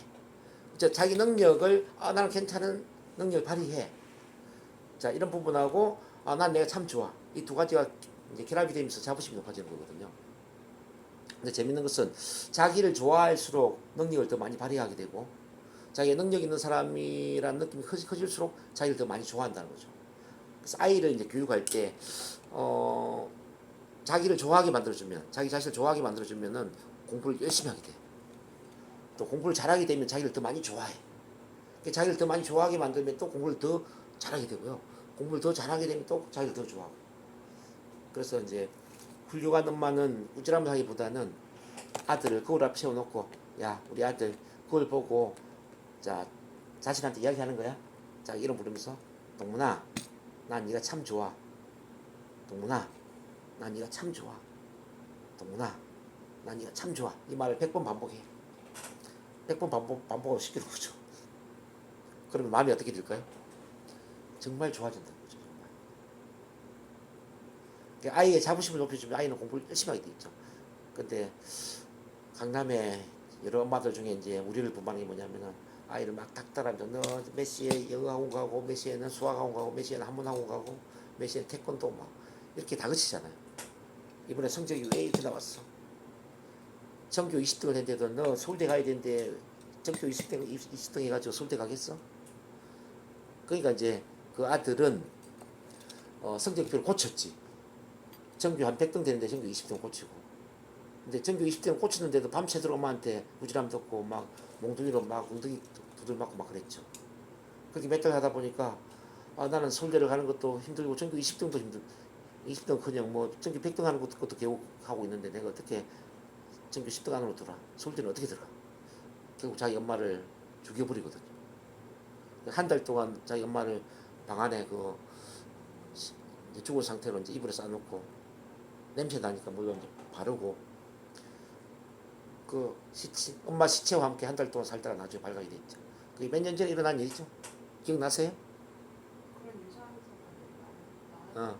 이제 자기 능력을 나는 괜찮은 능력을 발휘해. 자 이런 부분하고 난 내가 참 좋아. 이 두 가지가 이제 결합이 되면서 자부심이 높아지는 거거든요. 근데 재밌는 것은 자기를 좋아할수록 능력을 더 많이 발휘하게 되고 자기의 능력 있는 사람이라는 느낌이 커질수록 자기를 더 많이 좋아한다는 거죠. 그래서 아이를 이제 교육할 때 자기를 좋아하게 만들어주면 자기 자신을 좋아하게 만들어주면은 공부를 열심히 하게 돼. 또 공부를 잘하게 되면 자기를 더 많이 좋아해. 자기를 더 많이 좋아하게 만들면 또 공부를 더 잘하게 되고요. 공부를 더 잘하게 되면 또 자기를 더 좋아하고. 그래서 이제 훌륭한 엄마는 우쭐함을 하기보다는 아들을 거울 앞에 세워놓고 야 우리 아들 그걸 보고 자 자신한테 이야기하는 거야. 자 이름 부르면서 동문아 난 네가 참 좋아. 동문아 난 네가 참 좋아. 동문아 난 네가 참 좋아. 이 말을 100번 반복해. 100번 반복을 시키는 거죠. 그러면 마음이 어떻게 될까요? 정말 좋아진다는 거죠. 정말. 아이의 자부심을 높여주면 아이는 공부를 열심히 하게 돼 있죠. 근데 강남에 여러 엄마들 중에 이제 우리를 분반한 게 뭐냐면은 아이를 막 닥달하면서 너 몇 시에 영어 학원 가고 몇 시에는 수학 학원 가고 몇 시에는 한문 학원 가고 몇 시에는 태권도 막 이렇게 다그치잖아요. 이번에 성적이 왜 이렇게 나왔어? 전교 20등을 했는데도 너 서울대 가야 되는데 전교 20등 해가지고 서울대 가겠어? 그러니까 이제 그 아들은 성적표를 고쳤지. 전교 한 100등 되는데 전교 20등 고치고. 근데 전교 20등 고쳤는데도 밤새도록 엄마한테 우지람 듣고 막 몽둥이로 막 엉덩이 두들 맞고 막 그랬죠. 그렇게 몇 달 하다 보니까 나는 서울대를 가는 것도 힘들고 전교 20등도 20등 그냥 뭐 전교 100등 하는 것도 겨우 하고 있는데 내가 어떻게 전교 10등 안으로 들어와. 서울대는 어떻게 들어가. 결국 자기 엄마를 죽여버리거든요. 한 달 동안 자기 엄마를 방 안에 이제 죽은 상태로 이제 이불에 싸놓고 냄새 나니까 물론 이제 바르고 엄마 시체와 함께 한 달 동안 살다가 나중에 발각이 됐죠. 그게 몇 년 전에 일어난 일이죠. 기억나세요? 그런 유사한 사건이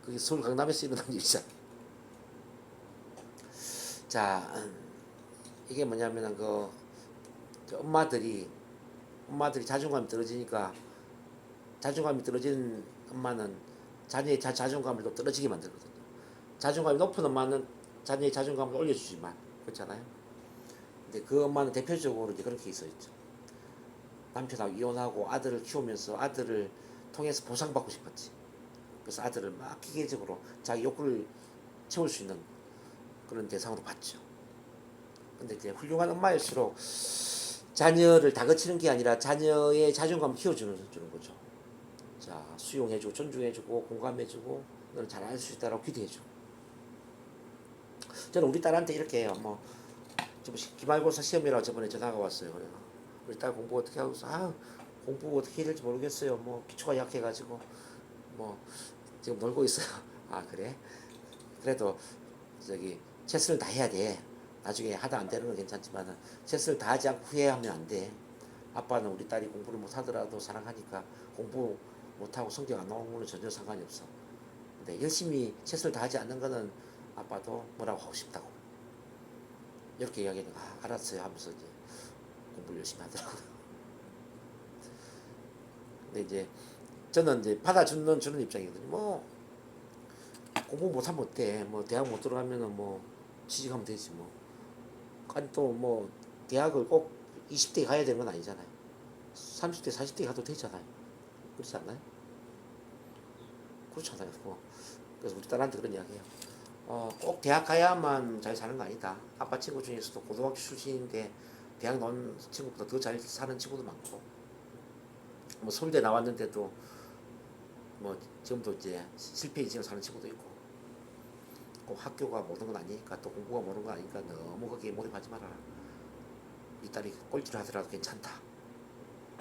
그게 서울 강남에서 일어난 일이잖아. 자, 이게 뭐냐면은 엄마들이 자존감이 떨어지니까 자존감이 떨어진 엄마는 자녀의 자존감을 또 떨어지게 만들거든요. 자존감이 높은 엄마는 자녀의 자존감을 올려주지만 그렇잖아요. 근데 그 엄마는 대표적으로 이제 그렇게 있었죠. 남편하고 이혼하고 아들을 키우면서 아들을 통해서 보상받고 싶었지. 그래서 아들을 막 기계적으로 자기 욕구를 채울 수 있는 그런 대상으로 봤죠. 근데 이제 훌륭한 엄마일수록 자녀를 다그치는 게 아니라 자녀의 자존감을 키워주는 거죠. 자, 수용해주고 존중해주고 공감해주고 너는 잘할 수 있다라고 기대해주고. 저는 우리 딸한테 이렇게 해요. 뭐 좀 기말고사 시험이라고 저번에 전화가 왔어요. 그래서 우리 딸 공부 어떻게 하고 있어? 아, 공부 어떻게 해야 될지 모르겠어요. 뭐 기초가 약해가지고 뭐 지금 놀고 있어요. 아, 그래? 그래도 저기 최선을 다해야 돼. 나중에 하다 안 되는 건 괜찮지만 최선을 다하지 않고 후회하면 안 돼. 아빠는 우리 딸이 공부를 못하더라도 사랑하니까 공부 못하고 성적 안 나오는 거는 전혀 상관이 없어. 근데 열심히 최선을 다하지 않는 거는 아빠도 뭐라고 하고 싶다고. 이렇게 이야기하니까 아, 알았어요 하면서 이제 공부를 열심히 하더라고요. 근데 이제 저는 이제 받아주는 주는 입장이거든요. 뭐 공부 못하면 어때? 뭐 대학 못 들어가면은 뭐 취직하면 되지 뭐. 아니 또 뭐 대학을 꼭 20대 가야 되는 건 아니잖아요. 30대 40대 가도 되잖아요. 그렇지 않나요? 그렇잖아요. 뭐 그래서 우리 딸한테 그런 이야기해요. 꼭 대학 가야만 잘 사는 거 아니다. 아빠 친구 중에서도 고등학교 출신인데 대학 나온 친구보다 더 잘 사는 친구도 많고, 뭐 서울대 나왔는데도 뭐 지금도 이제 실패 인생을 사는 친구도 있고, 꼭 학교가 모든 건 아니니까 또 공부가 모든 건 아니니까 너무 거기에 몰입하지 말아라. 이 딸이 꼴찌를 하더라도 괜찮다.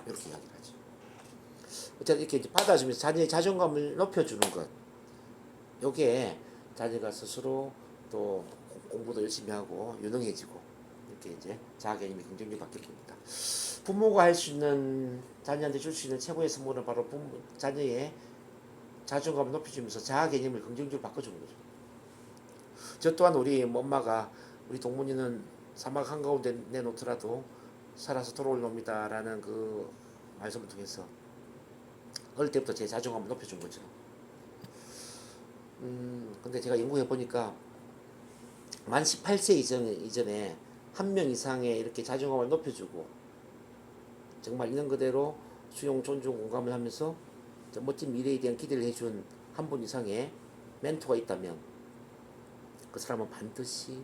이렇게 이야기를 하죠. 어쨌든 이렇게 이제 받아주면서 자녀의 자존감을 높여주는 것. 요게 자녀가 스스로 또 공부도 열심히 하고 유능해지고 이렇게 이제 자아개념이 긍정적으로 바뀔 겁니다. 부모가 할 수 있는 자녀한테 줄 수 있는 최고의 선물은 바로 자녀의 자존감을 높여주면서 자아개념을 긍정적으로 바꿔주는 거죠. 저 또한 우리 엄마가 우리 동문이는 사막 한가운데 내놓더라도 살아서 돌아올 놈이다라는 그 말씀을 통해서 어릴 때부터 제 자존감을 높여준 거죠. 근데 제가 연구해 보니까 만 18세 이전에 한 명 이상의 이렇게 자존감을 높여주고 정말 있는 그대로 수용, 존중, 공감을 하면서 멋진 미래에 대한 기대를 해준 한 분 이상의 멘토가 있다면 그 사람은 반드시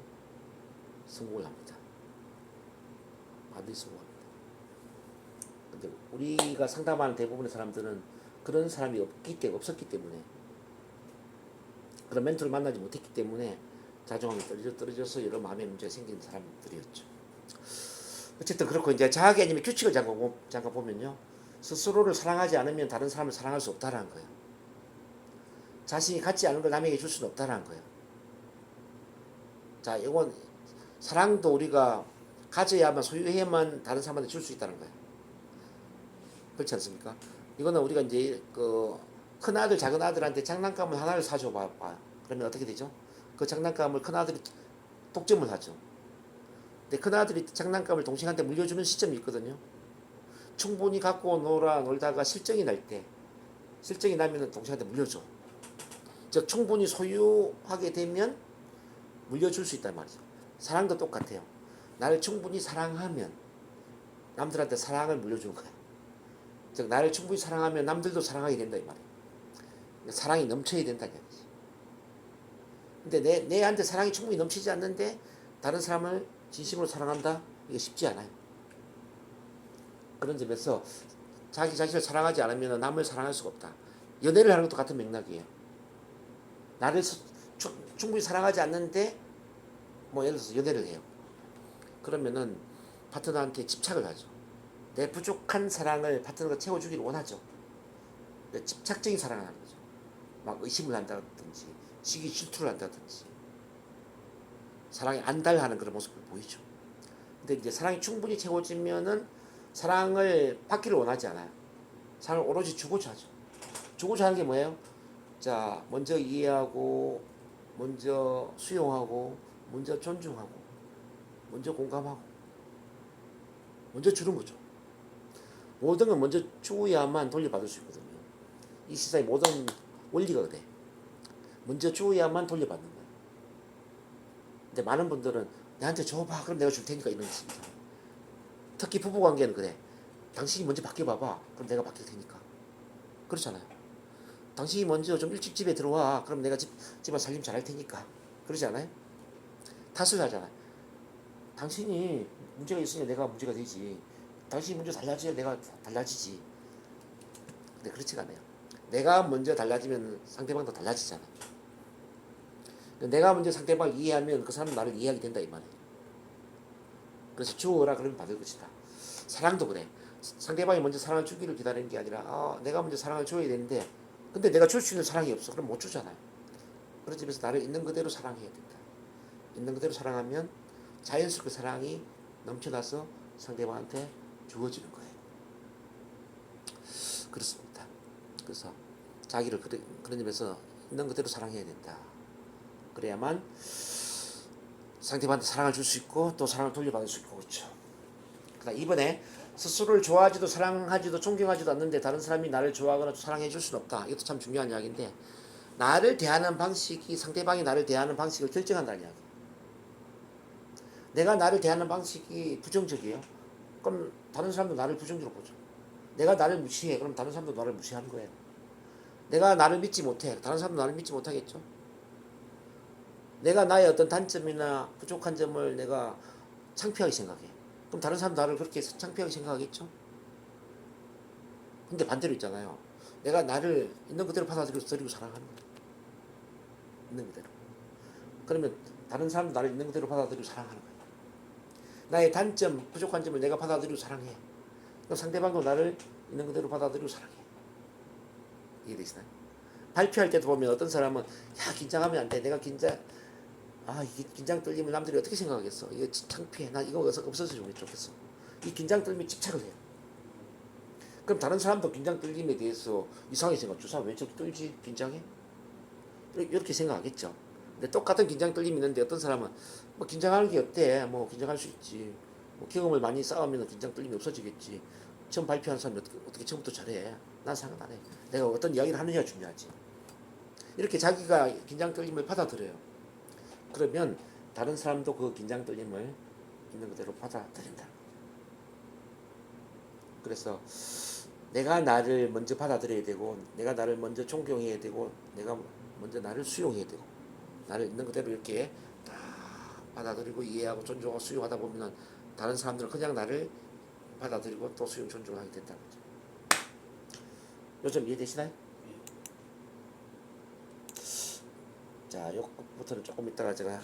성공을 합니다. 반드시 성공합니다. 근데 우리가 상담하는 대부분의 사람들은 그런 사람이 없었기 때문에, 그런 멘토를 만나지 못했기 때문에 자존감이 떨어져서 여러 마음의 문제가 생기는 사람들이었죠. 어쨌든 그렇고 이제 자아개념의 규칙을 잠깐 보면요, 스스로를 사랑하지 않으면 다른 사람을 사랑할 수 없다라는 거예요. 자신이 갖지 않은 걸 남에게 줄 수는 없다라는 거예요. 자, 이건 사랑도 우리가 가져야만, 소유해야만 다른 사람한테 줄 수 있다는 거예요. 그렇지 않습니까? 이거는 우리가 이제 그 큰 아들, 작은 아들한테 장난감을 하나를 사줘 봐. 그러면 어떻게 되죠? 그 장난감을 큰 아들이 독점을 하죠. 근데 큰 아들이 장난감을 동생한테 물려주는 시점이 있거든요. 충분히 갖고 놀다가 실정이 나면 동생한테 물려줘. 즉 충분히 소유하게 되면 물려줄 수 있단 말이죠. 사랑도 똑같아요. 나를 충분히 사랑하면 남들한테 사랑을 물려주는 거야. 즉 나를 충분히 사랑하면 남들도 사랑하게 된다 이 말이에요. 사랑이 넘쳐야 된다는 얘기지. 근데 내한테 사랑이 충분히 넘치지 않는데 다른 사람을 진심으로 사랑한다? 이게 쉽지 않아요. 그런 점에서 자기 자신을 사랑하지 않으면 남을 사랑할 수가 없다. 연애를 하는 것도 같은 맥락이에요. 나를 충분히 사랑하지 않는데 뭐 예를 들어서 연애를 해요. 그러면은 파트너한테 집착을 하죠. 내 부족한 사랑을 파트너가 채워주기를 원하죠. 집착적인 사랑을 하는 거죠. 막 의심을 한다든지 시기 질투를 한다든지 사랑이 안달하는 그런 모습을 보이죠. 근데 이제 사랑이 충분히 채워지면은 사랑을 받기를 원하지 않아요. 사랑을 오로지 주고자 하죠. 주고자 하는 게 뭐예요? 자, 먼저 이해하고, 먼저 수용하고, 먼저 존중하고, 먼저 공감하고, 먼저 주는 거죠. 모든 건 먼저 주어야만 돌려받을 수 있거든요. 이 세상의 모든 원리가 그래. 먼저 주어야만 돌려받는 거예요. 근데 많은 분들은 나한테 줘봐, 그럼 내가 줄 테니까 이런 식이죠. 특히 부부관계는 그래. 당신이 먼저 바뀌어봐봐, 그럼 내가 바뀔 테니까. 그렇잖아요. 당신이 먼저 좀 일찍 집에 들어와, 그럼 내가 집안 살림 잘할 테니까. 그러지 않아요? 탓을 하잖아요. 당신이 문제가 있으니까 내가 문제가 되지. 당신이 먼저 달라져야 내가 달라지지. 근데 그렇지가 않아요. 내가 먼저 달라지면 상대방도 달라지잖아. 내가 먼저 상대방을 이해하면 그 사람은 나를 이해하게 된다 이 말이에요. 그래서 주어라 그러면 받을 것이다. 사랑도 그래. 상대방이 먼저 사랑을 주기를 기다리는 게 아니라 내가 먼저 사랑을 줘야 되는데 근데 내가 줄 수 있는 사랑이 없어. 그럼 못 주잖아요. 그런 점에서 나를 있는 그대로 사랑해야 된다. 있는 그대로 사랑하면 자연스럽게 사랑이 넘쳐나서 상대방한테 주어지는 거예요. 그렇습니다. 그래서 자기를 그런 점에서 있는 그대로 사랑해야 된다. 그래야만 상대방한테 사랑을 줄 수 있고 또 사랑을 돌려받을 수 있고 그렇죠. 그다음 이번에 스스로를 좋아하지도 사랑하지도 존경하지도 않는데 다른 사람이 나를 좋아하거나 사랑해 줄 수는 없다. 이것도 참 중요한 이야기인데 나를 대하는 방식이 상대방이 나를 대하는 방식을 결정한다는 이야기. 내가 나를 대하는 방식이 부정적이에요. 그럼 다른 사람도 나를 부정적으로 보죠. 내가 나를 무시해. 그럼 다른 사람도 나를 무시하는 거예요. 내가 나를 믿지 못해. 다른 사람도 나를 믿지 못하겠죠. 내가 나의 어떤 단점이나 부족한 점을 내가 창피하게 생각해. 그럼 다른 사람도 나를 그렇게 창피하게 생각하겠죠. 근데 반대로 있잖아요. 내가 나를 있는 그대로 받아들이고 사랑하는 거예요. 있는 그대로. 그러면 다른 사람도 나를 있는 그대로 받아들이고 사랑하는 거예요. 나의 단점, 부족한 점을 내가 받아들이고 사랑해. 그럼 상대방도 나를 있는 그대로 받아들이고 사랑해. 이해되시나요? 발표할 때도 보면 어떤 사람은 긴장하면 안 돼. 내가 이게 긴장 떨리면 남들이 어떻게 생각하겠어? 이거 창피해. 나 이거 없어졌으면 좋겠어. 이 긴장 떨리면 집착을 해요. 그럼 다른 사람도 긴장 떨림에 대해서 이상하게 생각. 저 사람 왜 저렇게 떨지? 긴장해? 이렇게 생각하겠죠. 근데 똑같은 긴장 떨림이 있는데 어떤 사람은 뭐 긴장하는 게 어때? 뭐 긴장할 수 있지. 뭐 경험을 많이 쌓으면 긴장 떨림이 없어지겠지. 처음 발표하는 사람이 어떻게 처음부터 잘해? 난 상관 안 해. 내가 어떤 이야기를 하느냐가 중요하지. 이렇게 자기가 긴장 떨림을 받아들여요. 그러면 다른 사람도 그 긴장 떨림을 있는 그대로 받아들인다. 그래서 내가 나를 먼저 받아들여야 되고 내가 나를 먼저 존경해야 되고 내가 먼저 나를 수용해야 되고 나를 있는 그대로 이렇게 다 받아들이고 이해하고 존중하고 수용하다 보면 다른 사람들은 그냥 나를 받아들이고 또 수용 존중하게 된다는 거죠. 요점 이해되시나요? 자, 요것부터는 조금 이따가 제가